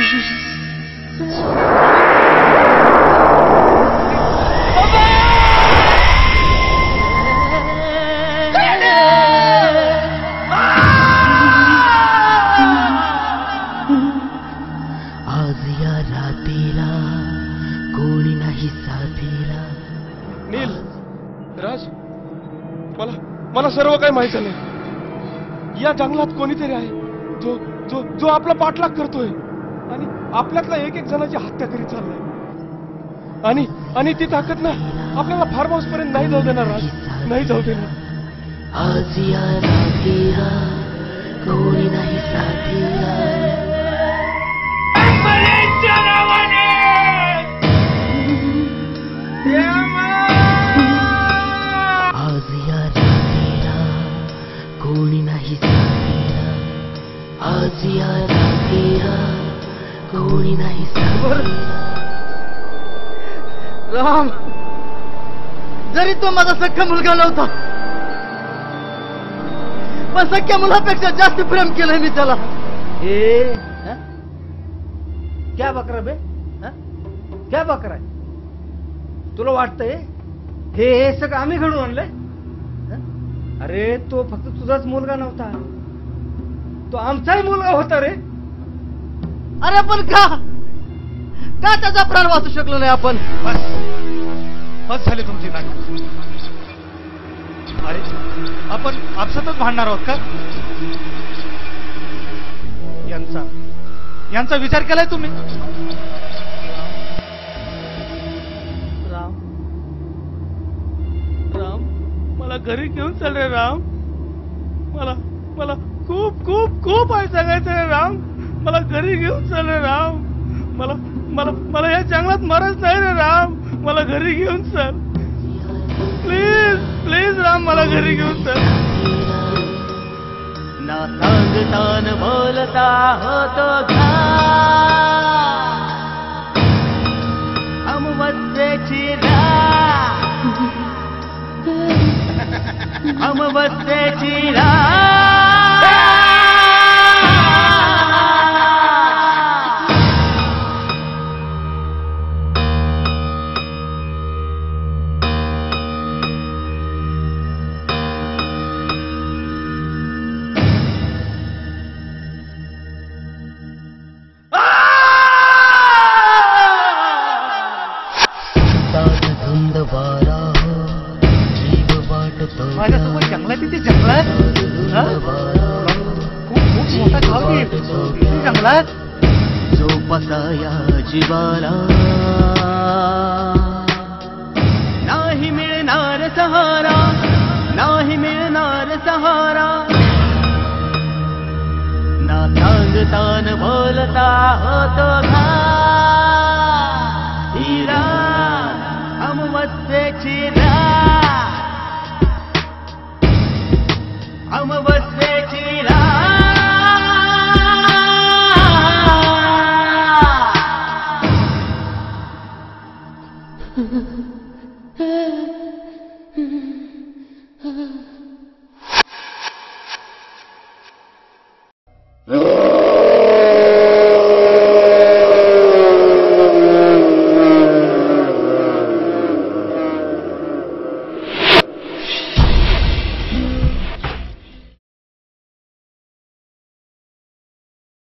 आज या रात्रीला कोणी नाही साथीला. नील, राज, मला सर्व काही माहित झालंय. या जंगलात कोणीतरी आहे जो जो जो आपला पाठलाग करतोय आणि आपल्यातला एक एक जणांची हत्या करीत चाललाय. आणि ती ताकद ना आपल्याला फार्म हाऊस पर्यंत नाही जाऊ देणार राज, नाही जाऊ देणार. आज या रात्रीला कोणी नाही साथीला. आज या रात्रीला कोणी नाही साथीला. आज या रात्रीला कोणी नाही साथीला. राम, जरी तो माझा सख्खा मुलगा नव्हता, पण सख्या मुलापेक्षा जास्त प्रेम केलंय मी त्याला. क्या बकरा बे, क्या बकरा आहे? तुला वाटतंय हे सगळं आम्ही घडून आणलंय? अरे तो फक्त तुझाच मुलगा नव्हता, तो आमचाही मुलगा होता रे. अरे पण का त्याचा प्राण वाचू शकलो नाही आपण? बस झाली तुमची नाटक. अरे आपण आपसातच भांडणार आहोत का? यांचा विचार केलाय तुम्ही? राम, मला घरी घेऊन चल रे राम. मला खूप खूप खूप आहे सांगायचं रे राम. मला घरी घेऊन चल रे राम. मला या जंगलात मरच नाही रे राम. मला घरी घेऊन चल प्लीज, प्लीज राम, मला घरी घेऊन चल. ना सांगता न बोलता होतो अमवस्येची अमवस्येची माझ्यासोबत जंगलात तिथे जंगलात खूप मोठा गाव आहे जंगलात. जो पसाया जीवाला नाही मिळणार सहारा, नाही मिळणार सहारा. ना सांगता न बोलता होतो घाईरा अमवस्येची अमवस्येची राम.